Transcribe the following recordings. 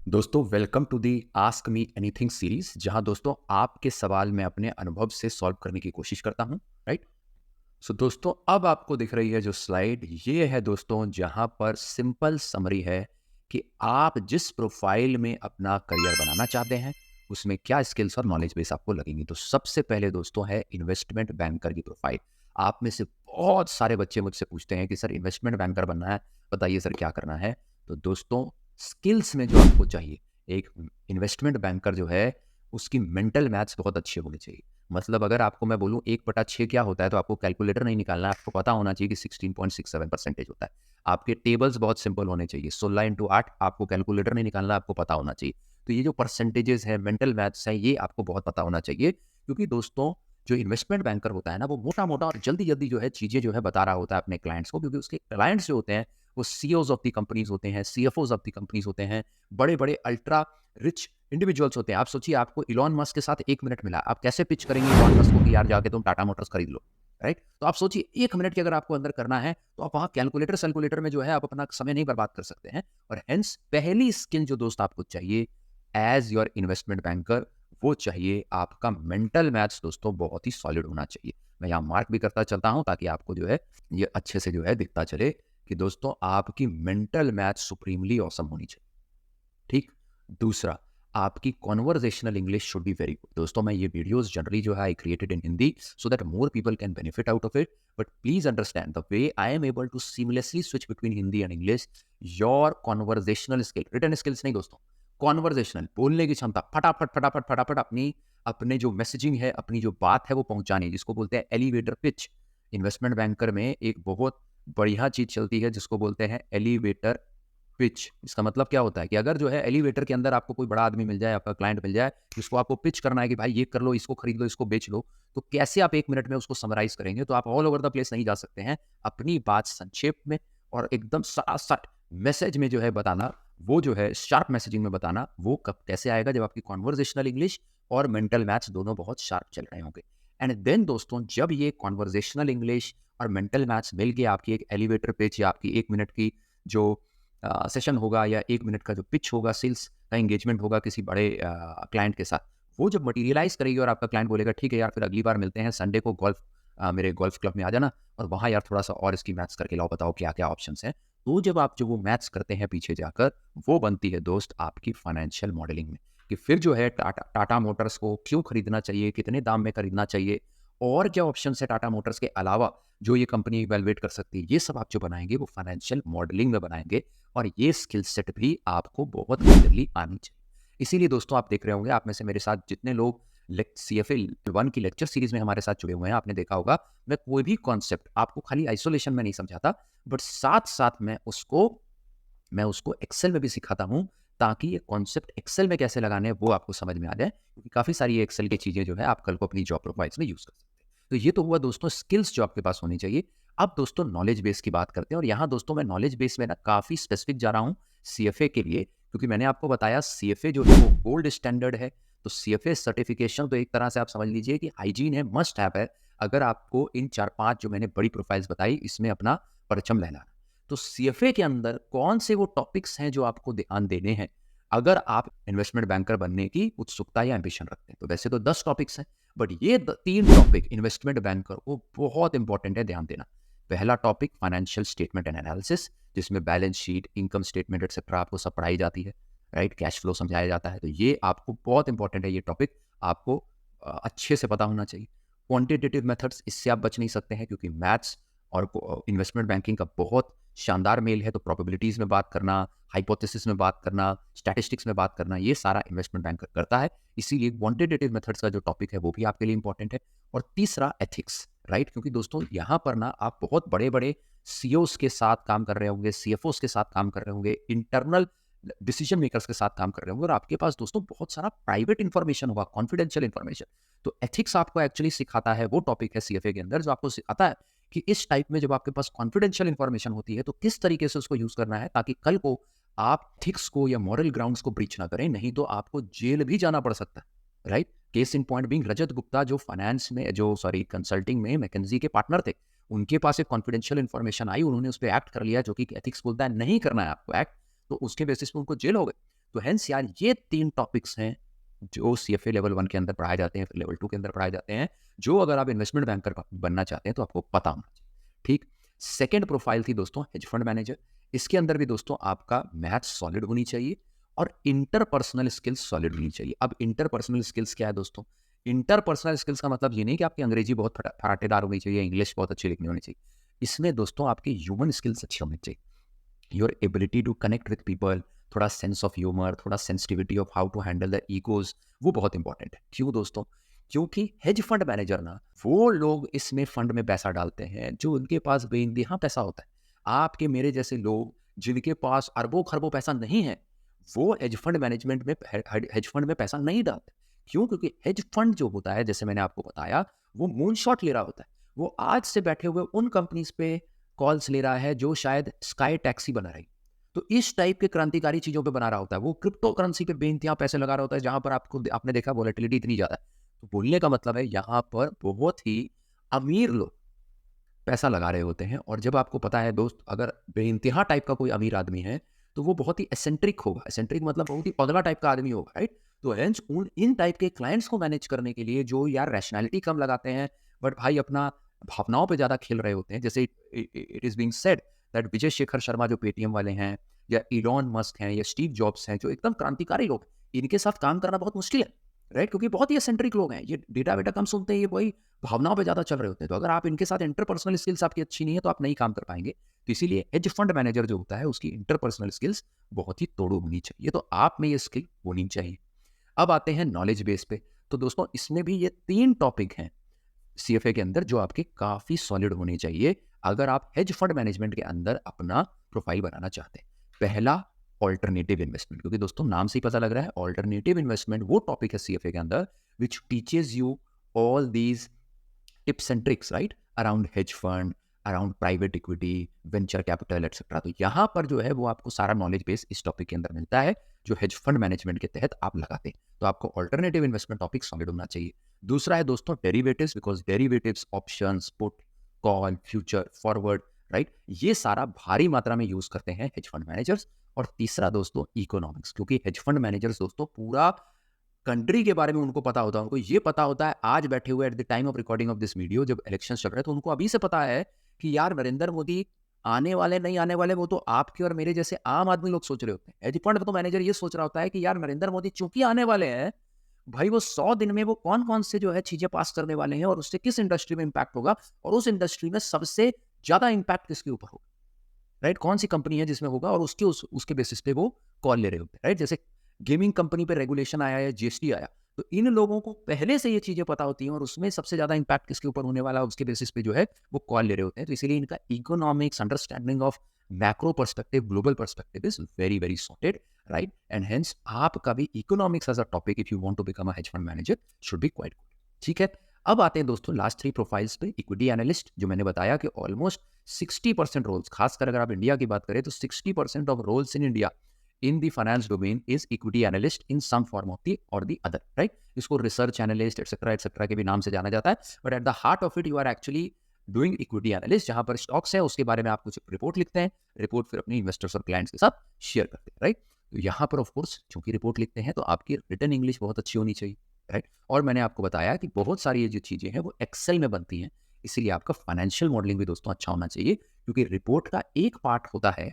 दोस्तों welcome to the ask me anything series जहां दोस्तों आपके सवाल मैं अपने अनुभव से सॉल्व करने की कोशिश करता हूं। राइट। सो दोस्तों अब आपको दिख रही है जो स्लाइड, ये है दोस्तों जहां पर सिंपल समरी है कि आप जिस प्रोफाइल में अपना करियर बनाना चाहते हैं उसमें क्या स्किल्स और नॉलेज बेस आपको लगेंगी। तो सबसे पहले दोस्तों है इन्वेस्टमेंट बैंकर की प्रोफाइल। आप में से बहुत सारे बच्चे मुझसे पूछते हैं कि सर इन्वेस्टमेंट बैंकर बनना है, बताइए सर क्या करना है। तो दोस्तों स्किल्स में जो आपको चाहिए, एक इन्वेस्टमेंट बैंकर जो है उसकी मेंटल मैथ्स बहुत अच्छे होने चाहिए। मतलब अगर आपको मैं बोलूँ 1/6 क्या होता है तो आपको कैलकुलेटर नहीं निकालना है, आपको पता होना चाहिए कि 16.67% होता है। आपके टेबल्स बहुत सिंपल होने चाहिए। 16 × 8 आपको कैलकुलेटर नहीं निकालना, आपको पता होना चाहिए। तो ये जो परसेंटेजेस है, मेंटल मैथ्स है, ये आपको बहुत पता होना चाहिए। क्योंकि दोस्तों जो इन्वेस्टमेंट बैंकर होता है ना, वो मोटा मोटा और जल्दी जल्दी जो है चीज़ें जो है बता रहा होता है अपने क्लाइंट्स को, क्योंकि उसके क्लाइंट्स जो होते हैं वो सीईओज ऑफ द कंपनीज होते हैं, सीएफओज ऑफ द कंपनीज होते हैं, बड़े बड़े अल्ट्रा रिच इंडिविजुअल्स होते हैं। आप सोचिए आपको इलॉन मस्क के साथ 1 मिनट मिला, आप कैसे पिच करेंगे इलॉन मस्क को कि यार जाके तुम टाटा मोटर्स खरीद लो। राइट। तो आप सोचिए 1 मिनट के अगर आपको अंदर करना है तो आप वहां कैलकुलेटर में जो है आप अपना समय नहीं बर्बाद कर सकते हैं। और हेंस पहली स्किल जो दोस्त आपको चाहिए एज योर इन्वेस्टमेंट बैंकर, वो चाहिए आपका मेंटल मैथ्स दोस्तों बहुत ही सॉलिड होना चाहिए। मैं यहाँ मार्क भी करता चलता हूँ ताकि आपको जो है ये अच्छे से जो है दिखता चले कि दोस्तों आपकी मेंटल मैथ्स सुप्रीमली ऑसम होनी चाहिए। ठीक। दूसरा, आपकी conversational English should be very good. दोस्तों मैं ये वीडियोस जनरली जो है I created in Hindi so that more people can benefit out of it, but please understand the way I am able to seamlessly switch between Hindi and English. Your conversational skill, written skills नहीं दोस्तों, conversational बोलने की क्षमता, फटाफट फटाफट फटाफट अपनी अपने जो मैसेजिंग है, अपनी जो बात है वो पहुंचानी, जिसको बोलते हैं एलिवेटर पिच। इन्वेस्टमेंट बैंकर में एक बहुत बढ़िया चीज चलती है जिसको बोलते हैं एलिवेटर पिच। इसका मतलब क्या होता है कि अगर जो है एलिवेटर के अंदर आपको कोई बड़ा आदमी मिल जाए, आपका क्लाइंट मिल जाए, जिसको आपको पिच करना है कि भाई ये कर लो, इसको खरीद लो, इसको बेच लो, तो कैसे आप 1 मिनट में उसको समराइज करेंगे। तो आप ऑल ओवर द प्लेस नहीं जा सकते हैं। अपनी बात संक्षेप में और एकदम सरासर मैसेज में जो है बताना, वो जो है शार्प मैसेजिंग में बताना, वो कब कैसे आएगा जब आपकी कॉन्वर्जेशनल इंग्लिश और मेंटल मैथ्स दोनों बहुत शार्प चल रहे होंगे। एंड देन दोस्तों जब ये कॉन्वर्जेशनल इंग्लिश और मेंटल मैथ्स मिल के आपकी एक एलिवेटर पिच या आपकी 1 मिनट की जो सेशन होगा या 1 मिनट का जो पिच होगा, सेल्स का एंगेजमेंट होगा किसी बड़े क्लाइंट के साथ, वो जब मटेरियलाइज करेगी और आपका क्लाइंट बोलेगा ठीक है यार फिर अगली बार मिलते हैं संडे को गोल्फ, मेरे गोल्फ क्लब में आ जाना और वहाँ यार थोड़ा सा और इसकी मैथ्स करके लाओ, बताओ क्या क्या ऑप्शन हैं। तो जब आप जो वो मैथ्स करते हैं पीछे जाकर, वो बनती है दोस्त आपकी फाइनेंशियल मॉडलिंग में, कि फिर जो है टाटा टाटा मोटर्स को क्यों खरीदना चाहिए, कितने दाम में खरीदना चाहिए, और क्या ऑप्शन है टाटा मोटर्स के अलावा जो ये कंपनी इवेलुएट कर सकती है, ये सब आप जो बनाएंगे वो फाइनेंशियल मॉडलिंग में बनाएंगे। और ये स्किल सेट भी आपको बहुत क्लियरली आनी चाहिए। इसीलिए दोस्तों आप देख रहे होंगे, आप में से मेरे साथ जितने लोग CFA 1 की लेक्चर सीरीज में हमारे साथ जुड़े हुए हैं, आपने देखा होगा मैं कोई भी कॉन्सेप्ट आपको खाली आइसोलेशन में नहीं समझाता, बट साथ साथ मैं उसको एक्सेल में भी सिखाता हूँ, ताकि ये कॉन्सेप्ट एक्सेल में कैसे लगाने हैं वो आपको समझ में आ जाए, क्योंकि काफ़ी सारी ये एक्सेल की चीज़ें जो है आप कल को अपनी जॉब प्रोफाइल्स में यूज़ कर सकते हैं। तो ये तो हुआ दोस्तों स्किल्स जो आपके पास होनी चाहिए। अब दोस्तों नॉलेज बेस की बात करते हैं, और यहाँ दोस्तों मैं नॉलेज बेस में ना काफ़ी स्पेसिफिक जा रहा हूँ CFA के लिए, क्योंकि मैंने आपको बताया CFA जो है वो गोल्ड स्टैंडर्ड है। तो CFA सर्टिफिकेशन तो एक तरह से आप समझ लीजिए कि हाइजीन है, मस्ट हैव है, अगर आपको इन 4-5 जो मैंने बड़ी प्रोफाइल्स बताई इसमें अपना परचम लहराना। तो CFA के अंदर कौन से वो टॉपिक्स हैं जो आपको ध्यान देने हैं अगर आप इन्वेस्टमेंट बैंकर बनने की उत्सुकता या एम्बिशन रखते हैं। तो वैसे तो 10 टॉपिक्स हैं, बट ये 3 टॉपिक इन्वेस्टमेंट बैंकर को बहुत इंपॉर्टेंट है ध्यान देना। पहला topic financial statement and analysis, जिसमें balance sheet, income statement etcetera आपको सब पढ़ाई जाती है। राइट, कैश फ्लो समझाया जाता है। तो ये आपको बहुत इंपॉर्टेंट है, ये टॉपिक आपको अच्छे से पता होना चाहिए। क्वांटिटेटिव मेथड्स, इससे आप बच नहीं सकते हैं, क्योंकि मैथ्स और इन्वेस्टमेंट बैंकिंग का बहुत शानदार मेल है। तो प्रोबेबिलिटीज में बात करना, हाइपोथेसिस में बात करना, स्टैटिस्टिक्स में बात करना, ये सारा इन्वेस्टमेंट बैंकर करता है। इसीलिए क्वांटिटेटिव मेथड्स का जो टॉपिक है वो भी आपके लिए इंपॉर्टेंट है। और तीसरा एथिक्स। राइट, क्योंकि दोस्तों यहाँ पर ना आप बहुत बड़े बड़े सीईओज के साथ काम कर रहे होंगे, CFOs के साथ काम कर रहे होंगे, इंटरनल डिसीजन मेकर्स के साथ काम कर रहे होंगे, और आपके पास दोस्तों बहुत सारा प्राइवेट इंफॉर्मेशन होगा, कॉन्फिडेंशियल इंफॉर्मेशन। तो एथिक्स आपको एक्चुअली सिखाता है, वो टॉपिक है CFA के अंदर जो आपको सिखाता है कि इस टाइप में जब आपके पास कॉन्फिडेंशियल इंफॉर्मेशन होती है तो किस तरीके से उसको यूज करना है, ताकि कल को आप थिक्स को या मॉरल ग्राउंड्स को ब्रीच ना करें, नहीं तो आपको जेल भी जाना पड़ सकता है। Right. Case in point being Rajat Gupta, जो फाइनेंस में जो सॉरी कंसल्टिंग में मैकेंजी के पार्टनर थे, उनके पास एक कॉन्फिडेंशियल इंफॉर्मेशन आई, उन्होंने उस पर एक्ट कर लिया, जो कि एथिक्स बोलता है नहीं करना है आपको एक्ट, तो उसके बेसिस पे उनको जेल हो गए। तो हेंस यार ये 3 टॉपिक्स हैं जो सीएफए लेवल 1 के अंदर पढ़ाए जाते हैं, फिर लेवल 2 के अंदर पढ़ाए जाते हैं, जो अगर आप इन्वेस्टमेंट बैंकर बनना चाहते हैं तो आपको पता होना चाहिए। ठीक। सेकंड प्रोफाइल थी दोस्तों हेज फंड मैनेजर। इसके अंदर भी दोस्तों आपका मैथ्स सॉलिड होनी चाहिए और इंटरपर्सनल स्किल्स सॉलिड होनी चाहिए। अब इंटरपर्सनल स्किल्स क्या है दोस्तों? इंटरपर्सनल स्किल्स का मतलब ये नहीं कि आपकी अंग्रेजी बहुत फराटेदार होनी चाहिए, इंग्लिश बहुत अच्छी लिखनी होनी चाहिए। इसमें दोस्तों आपकी ह्यूमन स्किल्स अच्छी होनी चाहिए। Your ability to connect with people, थोड़ा सेंस ऑफ ह्यूमर, थोड़ा sensitivity of how to handle the egos, वो बहुत इंपॉर्टेंट है। क्यों दोस्तों? क्योंकि हेज फंड मैनेजर ना वो लोग इसमें फंड में पैसा डालते हैं जो उनके पास बेइंतहा पैसा होता है। आपके मेरे जैसे लोग जिनके पास अरबों खरबों पैसा नहीं है, वो हेज फंड मैनेजमेंट में हेज फंड में पैसा नहीं डालते। क्यों? क्योंकि हेज फंड जो होता है, जैसे मैंने आपको बताया, वो मून शॉट ले रहा होता है। वो आज से बैठे हुए उन कंपनीज पे कॉल्स ले रहा है जो शायद स्काई टैक्सी बना रही, तो इस टाइप के क्रांतिकारी चीजों पे बना रहा होता है। वो क्रिप्टो करेंसी पे बेइंतहा पैसे लगा रहा होता है, जहां पर आपने देखा वोलेटिलिटी इतनी ज्यादा है। तो बोलने का मतलब है यहाँ पर बहुत ही अमीर लोग पैसा लगा रहे होते हैं। और जब आपको पता है दोस्त, अगर बेइंतहा टाइप का कोई अमीर आदमी है तो वो बहुत ही एसेंट्रिक होगा। एसेंट्रिक मतलब बहुत ही पगला टाइप का आदमी होगा, राइट? तो हेंस उन इन टाइप के क्लाइंट्स को मैनेज करने के लिए जो यार रैशनैलिटी कम लगाते हैं बट भाई अपना भावनाओं पे ज्यादा खेल रहे होते हैं, जैसे it is being said that Vijay Shekhar Sharma जो पेटीएम वाले हैं, या इलॉन मस्क हैं, या स्टीव जॉब्स हैं, जो एकदम क्रांतिकारी लोग, इनके साथ काम करना बहुत मुश्किल है, राइट? क्योंकि बहुत ही एसेंट्रिक लोग हैं, ये डेटा वेटा कम सुनते हैं, ये वही भावनाओं पे ज्यादा चल रहे होते हैं। तो अगर आप इनके साथ इंटरपर्सनल स्किल्स आपकी अच्छी नहीं है तो आप नहीं काम कर पाएंगे। तो इसीलिए हेज फंड मैनेजर जो होता है उसकी इंटरपर्सनल स्किल्स बहुत ही तोड़ो होनी चाहिए। तो आप में ये स्किल होनी चाहिए। अब आते हैं नॉलेज बेस पे। तो दोस्तों इसमें भी ये 3 टॉपिक हैं सीएफए के अंदर जो आपके काफी सॉलिड होने चाहिए अगर आप हेज फंड मैनेजमेंट के अंदर अपना प्रोफाइल बनाना चाहते हैं। पहला, ऑल्टरनेटिव इन्वेस्टमेंट, क्योंकि दोस्तों नाम से ही पता लग रहा है ऑल्टरनेटिव इन्वेस्टमेंट वो टॉपिक है सीएफए के अंदर which teaches you all these tips and tricks, right, around hedge fund, around private equity, venture capital etcetera. तो यहाँ पर जो है वो आपको सारा नॉलेज बेस इस टॉपिक के अंदर मिलता है जो हेज फंड मैनेजमेंट के तहत आप लगाते हैं। तो आपको ऑल्टरनेटिव इन्वेस्टमेंट टॉपिक सॉलिड होना चाहिए। दूसरा है दोस्तों derivatives, because derivatives, options, put, call, future, forward, right, ये सारा भारी मात्रा में यूज करते हैं हेज फंड मैनेजर्स। और तीसरा दोस्तों इकोनॉमिक्स, क्योंकि हेज फंड मैनेजर्स दोस्तों पूरा कंट्री के बारे में उनको पता होता है। उनको ये पता होता है, आज बैठे हुए at the time of recording of this video जब इलेक्शन चल रहे हैं तो उनको अभी से पता है कि यार नरेंद्र मोदी आने वाले नहीं आने वाले, वो तो आपके और मेरे जैसे आम आदमी लोग सोच रहे होते हैं। हेज फंड तो मैनेजर ये सोच रहा होता है कि यार नरेंद्र मोदी चूंकि आने वाले हैं, भाई वो 100 दिन में वो कौन कौन से जो है चीजें पास करने वाले हैं और उससे किस इंडस्ट्री में इंपैक्ट होगा, और उस इंडस्ट्री में सबसे ज्यादा इंपैक्ट किसके ऊपर होगा, राइट? कौन सी कंपनी है जिसमें होगा, और उसके बेसिस पे वो कॉल ले रहे होते हैं, राइट? जैसे गेमिंग कंपनी पे रेगुलेशन आया है, जीएसटी आया, तो इन लोगों को पहले से ये चीजें पता होती हैं और उसमें सबसे ज्यादा इंपैक्ट किसके ऊपर होने वाला है उसके बेसिस पे जो है वो कॉल ले रहे होते हैं। तो इसीलिए इनका economics understanding of macro perspective, global perspective is very very sorted, right? And hence आपका भी economics as a topic if you want to become a hedge fund manager should be quite good. ठीक है। अब आते हैं दोस्तों last 3 profiles पे। Equity analyst, जो मैंने बताया कि ऑलमोस्ट 60% रोल्स, खासकर अगर आप इंडिया की बात करें तो 60% of roles in India in the finance domain is equity analyst in some form of the or the other, right? इसको रिसर्च एनालिस्ट एक्सेट्रा के भी नाम से जाना जाता है, but at the heart of it you are actually doing equity analyst, जहां पर स्टॉक्स है उसके बारे में आप कुछ रिपोर्ट लिखते हैं, रिपोर्ट फिर अपने इन्वेस्टर्स और क्लाइंट्स के साथ शेयर करते हैं, राइट? तो यहाँ पर ऑफ कोर्स चूंकि रिपोर्ट लिखते हैं तो आपकी रिटन इंग्लिश बहुत अच्छी होनी चाहिए, राइट? और मैंने आपको बताया कि बहुत सारी ये जो चीजें हैं वो एक्सेल में बनती हैं, इसीलिए आपका फाइनेंशियल मॉडलिंग भी दोस्तों अच्छा होना चाहिए, क्योंकि रिपोर्ट का एक पार्ट होता है,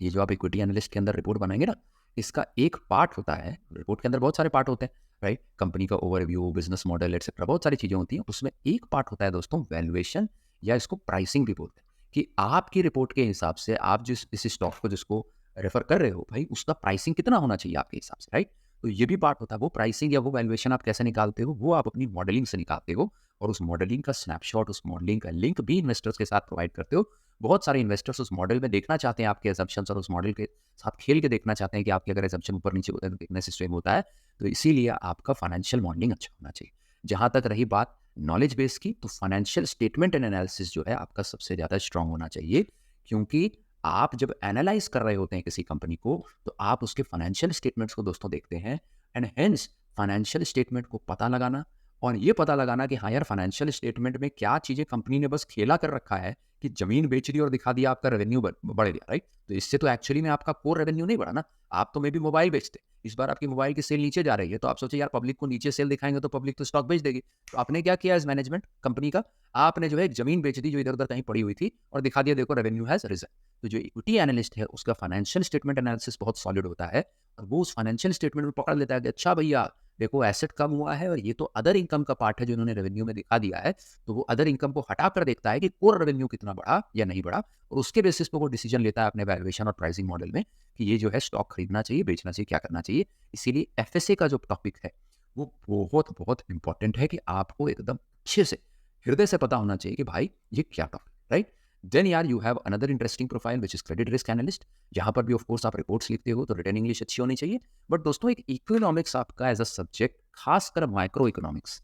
ये जो आप इक्विटी एनालिस्ट के अंदर रिपोर्ट बनाएंगे ना, इसका एक पार्ट होता है, रिपोर्ट के अंदर बहुत सारे पार्ट होते हैं, राइट? कंपनी का ओवरव्यू, बिजनेस मॉडल एक्सेट्रा, बहुत सारी चीजें होती हैं। उसमें एक पार्ट होता है दोस्तों वैल्यूएशन, या इसको प्राइसिंग भी बोलते हैं, कि आपकी रिपोर्ट के हिसाब से आप जिस इस स्टॉक को जिसको रेफर कर रहे हो भाई, उसका प्राइसिंग कितना होना चाहिए आपके हिसाब से, राइट? तो ये भी पार्ट होता है। वो प्राइसिंग या वो वैल्यूएशन आप कैसे निकालते हो, वो आप अपनी मॉडलिंग से निकालते हो, और उस मॉडलिंग का स्नैपशॉट, उस मॉडलिंग का लिंक भी इन्वेस्टर्स के साथ प्रोवाइड करते हो। बहुत सारे इन्वेस्टर्स उस मॉडल में देखना चाहते हैं आपके assumptions, और उस मॉडल के साथ खेल के देखना चाहते हैं कि आपके अगर assumption ऊपर नीचे होता है तो कितने से स्विंग होता है। तो इसीलिए आपका फाइनेंशियल मॉडलिंग अच्छा होना चाहिए। जहां तक रही बात नॉलेज बेस की, तो फाइनेंशियल स्टेटमेंट एंड एनालिसिस जो है आपका सबसे ज्यादा स्ट्रांग होना चाहिए, क्योंकि आप जब एनालाइज कर रहे होते हैं किसी कंपनी को तो आप उसके फाइनेंशियल स्टेटमेंट्स को दोस्तों देखते हैं, एंड हेंस फाइनेंशियल स्टेटमेंट को पता लगाना और ये पता लगाना कि हाँ यार, फाइनेंशियल स्टेटमेंट में क्या चीज़ें कंपनी ने बस खेला कर रखा है कि ज़मीन बेच दी और दिखा दिया आपका रेवेन्यू बढ़ गया, राइट? तो इससे तो एक्चुअली में आपका कोर रेवेन्यू नहीं बढ़ा ना। आप तो मे बी मोबाइल बेचते, इस बार आपकी मोबाइल की सेल नीचे जा रही है, तो आप सोचे यार पब्लिक को नीचे सेल दिखाएंगे तो पब्लिक तो स्टॉक बेच देगी। तो आपने क्या किया एज मैनेजमेंट कंपनी का, आपने जो है एक ज़मीन बेच दी जो इधर उधर कहीं पड़ी हुई थी और दिखा दिया देखो रेवेन्यू हैज़ रिजन। तो जो इक्विटी एनालिस्ट है उसका फाइनेंशियल स्टेटमेंट एनालिसिस बहुत सॉलिड होता है और वो उस फाइनेंशियल स्टेटमेंट में पकड़ लेता है कि अच्छा भैया देखो एसेट कम हुआ है और ये तो अदर इनकम का पार्ट है जो इन्होंने रेवेन्यू में दिखा दिया है। तो वो अदर इनकम को हटा कर देखता है कि कोर रेवेन्यू कितना बढ़ा या नहीं बढ़ा और उसके बेसिस पे वो डिसीजन लेता है अपने वैल्यूएशन और प्राइसिंग मॉडल में कि ये जो है स्टॉक खरीदना चाहिए, बेचना चाहिए, क्या करना चाहिए। इसीलिए एफएसए का जो टॉपिक है वो बहुत बहुत इंपॉर्टेंट है कि आपको एकदम अच्छे से हृदय से पता होना चाहिए कि भाई ये क्या टॉपिक, राइट? देन यार you have another interesting profile which is credit risk analyst, जहां पर भी ऑफ कोर्स आप रिपोर्ट्स लिखते हो तो रिटन इंग्लिश अच्छी होनी चाहिए। बट दोस्तों एक इकोनॉमिक्स आपका एज अ सब्जेक्ट, खासकर माइक्रो इकोनॉमिक्स,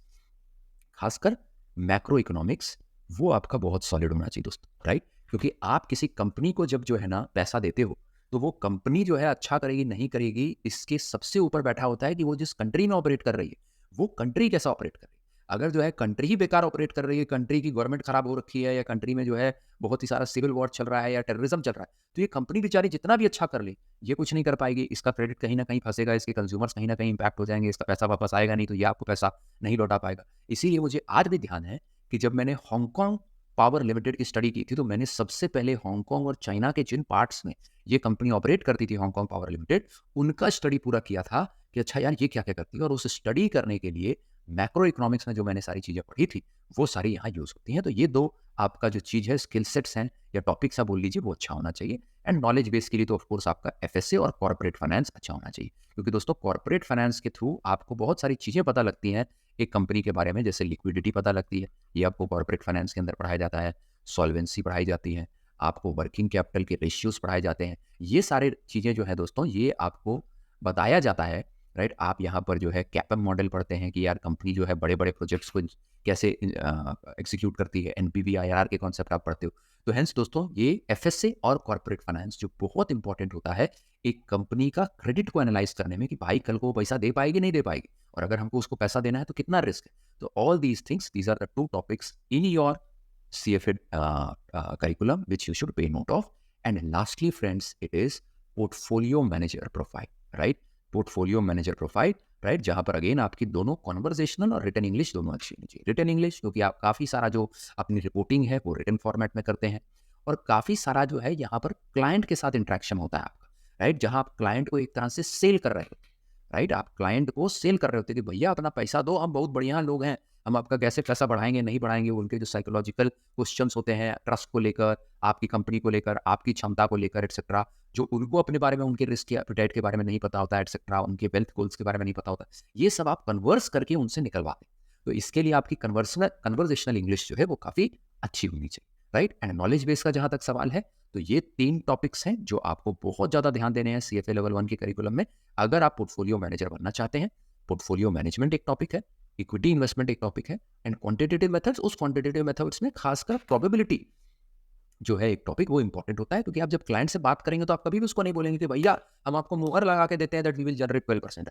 खासकर मैक्रो इकोनॉमिक्स, वो आपका बहुत सॉलिड होना चाहिए दोस्तों, राइट? क्योंकि आप किसी कंपनी को जब जो है ना पैसा देते हो तो वो कंपनी जो है अच्छा करेगी नहीं करेगी इसके सबसे ऊपर बैठा होता है कि वो जिस कंट्री में ऑपरेट कर रही है वो कंट्री कैसा ऑपरेट कर रही है। अगर जो है कंट्री ही बेकार ऑपरेट कर रही है, कंट्री की गवर्नमेंट खराब हो रखी है या कंट्री में जो है बहुत ही सारा सिविल वॉर चल रहा है या टेररिज्म चल रहा है, तो ये कंपनी बेचारी जितना भी अच्छा कर ले ये कुछ नहीं कर पाएगी। इसका क्रेडिट कहीं ना कहीं फंसेगा, इसके कंज्यूमर्स कहीं ना कहीं इंपैक्ट हो जाएंगे, इसका पैसा वापस आएगा नहीं, तो ये आपको पैसा नहीं लौटा पाएगा। इसीलिए मुझे आज भी ध्यान है कि जब मैंने हांगकांग पावर लिमिटेड की स्टडी की थी तो मैंने सबसे पहले हांगकांग और चाइना के जिन पार्ट्स में ये कंपनी ऑपरेट करती थी, हांगकांग पावर लिमिटेड, उनका स्टडी पूरा किया था कि अच्छा यार ये क्या क्या करती है। और उस स्टडी करने के लिए मैक्रो इकोनॉमिक्स में जो मैंने सारी चीज़ें पढ़ी थी वो सारी यहाँ यूज़ होती हैं। तो ये दो आपका जो चीज़ है, स्किल सेट्स हैं या टॉपिक्स आप बोल लीजिए, वो अच्छा होना चाहिए। एंड नॉलेज बेस के लिए तो ऑफकोर्स आपका एफएसए और कॉर्पोरेट फाइनेंस अच्छा होना चाहिए, क्योंकि दोस्तों कॉर्पोरेट फाइनेंस के थ्रू आपको बहुत सारी चीज़ें पता लगती हैं एक कंपनी के बारे में। जैसे लिक्विडिटी पता लगती है, ये आपको कॉर्पोरेट फाइनेंस के अंदर पढ़ाया जाता है। सॉल्वेंसी पढ़ाई जाती है, आपको वर्किंग कैपिटल के रेशियोज पढ़ाए जाते हैं। ये सारे चीज़ें जो है दोस्तों ये आपको बताया जाता है, राइट? आप यहाँ पर जो है कैपम मॉडल पढ़ते हैं कि यार कंपनी जो है बड़े बड़े प्रोजेक्ट्स को कैसे एग्जीक्यूट करती है, एनपीवी आईआरआर के कॉन्सेप्ट आप पढ़ते हो। तो हेंस दोस्तों ये एफएसए और कॉर्पोरेट फाइनेंस जो बहुत इंपॉर्टेंट होता है एक कंपनी का क्रेडिट को एनालाइज करने में कि भाई कल को वो पैसा दे पाएगी नहीं दे पाएगी, और अगर हमको उसको पैसा देना है तो कितना रिस्क है। तो all these things, these are the two topics in your CFA curriculum which you should pay note of. And lastly, friends, it is portfolio manager profile, right? Portfolio manager profile, right? जहाँ पर again आपकी दोनों conversational और written English दोनों अच्छी होनी चाहिए। Written English क्योंकि आप काफ़ी सारा जो अपनी रिपोर्टिंग है वो रिटन फॉर्मेट में करते हैं, और काफ़ी सारा जो है यहाँ पर क्लाइंट के साथ इंट्रैक्शन होता है आपका, राइट? जहाँ आप क्लाइंट को एक तरह से सेल कर रहे होते हैं, राइट? आप क्लाइंट को सेल कर रहे होते हैं कि भैया अपना पैसा दो, हम बहुत बढ़िया लोग हैं, हम आपका कैसे पैसा बढ़ाएंगे नहीं बढ़ाएंगे। उनके जो साइकोलॉजिकल क्वेश्चंस होते हैं ट्रस्ट को लेकर, आपकी कंपनी को लेकर, आपकी क्षमता को लेकर एटसेट्रा, जो उनको अपने बारे में, उनके रिस्क या एपेटाइट के बारे में नहीं पता होता एटसेट्रा, उनके वेल्थ गोल्स के बारे में नहीं पता होता, ये सब आप कन्वर्स करके उनसे निकलवाते हैं। तो इसके लिए आपकी कन्वर्जेशनल इंग्लिश जो है वो काफ़ी अच्छी होनी चाहिए, राइट? एंड नॉलेज बेस का जहाँ तक सवाल है तो ये 3 टॉपिक्स हैं जो आपको बहुत ज़्यादा ध्यान देने हैं सीएफए लेवल 1 के करिकुलम में अगर आप पोर्टफोलियो मैनेजर बनना चाहते हैं। पोर्टफोलियो मैनेजमेंट एक टॉपिक है, इक्विटी इन्वेस्टमेंट एक टॉपिक है, एंड क्वांटिटेटिव मेथड्स, उस क्वांटिटेटिव मेथड्स में खासकर प्रोबेबिलिटी जो है एक टॉपिक, वो इंपॉर्टेंट होता है। क्योंकि आप जब क्लाइंट से बात करेंगे तो आप कभी भी उसको नहीं बोलेंगे कि भैया हम आपको मुहर लगा के देते हैं that we will generate 12%।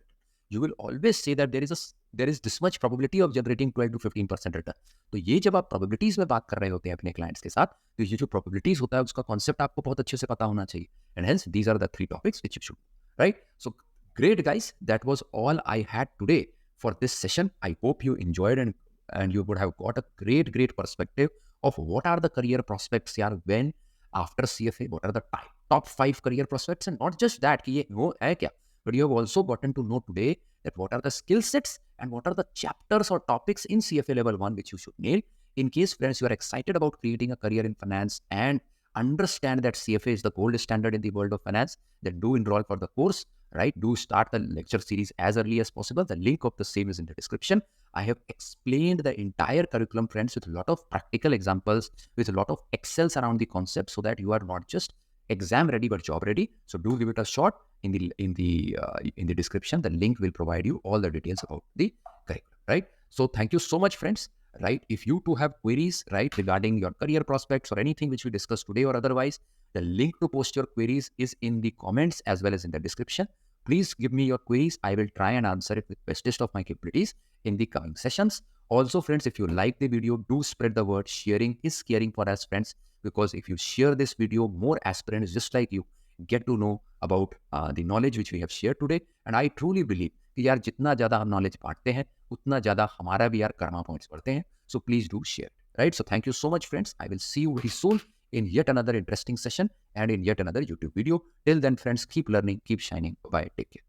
You will always say that there is this much probability of generating 12 to 15% return. तो ये जब आप प्रोबेबिलिटीज में बात कर रहे होते हैं अपने क्लाइंट्स के साथ, तो ये जो प्रोबेबिलिटीज होता है उसका कॉन्सेप्ट आपको बहुत अच्छे से पता होना चाहिए। And hence these are the 3 topics which you should, right? So great guys, that was all I had today for this session. I hope you enjoyed and you would have got a great perspective of what are the career prospects yaar when after CFA, what are the top 5 career prospects, and not just that कि ये वो है क्या, but you have also gotten to know today that what are the skill sets and what are the chapters or topics in CFA level 1 which you should nail. In case friends you are excited about creating a career in finance and understand that CFA is the gold standard in the world of finance, then do enroll for the course, right? Do start the lecture series as early as possible. The link of the same is in the description. I have explained the entire curriculum, friends, with a lot of practical examples, with a lot of excels around the concept, so that you are not just exam ready but job ready. So do give it a shot. In the description, the link will provide you all the details about the curriculum, right? So thank you so much, friends. Right? If you too have queries, right, regarding your career prospects or anything which we discussed today or otherwise, the link to post your queries is in the comments as well as in the description. please give me your queries. I will try and answer it with bestest of my capabilities in the coming sessions. Also, friends, if you like the video, do spread the word. Sharing is caring for us, friends, because if you share this video, more aspirants just like you get to know about the knowledge which we have shared today. And I truly believe कि यार जितना ज़्यादा हम knowledge बांटते हैं उतना ज़्यादा हमारा भी यार कर्मा पॉइंट्स बढ़ते हैं. So please do share. Right? So thank you so much, friends. I will see you very soon in yet another interesting session and in yet another YouTube video. Till then, friends, keep learning, keep shining. Bye. Take care.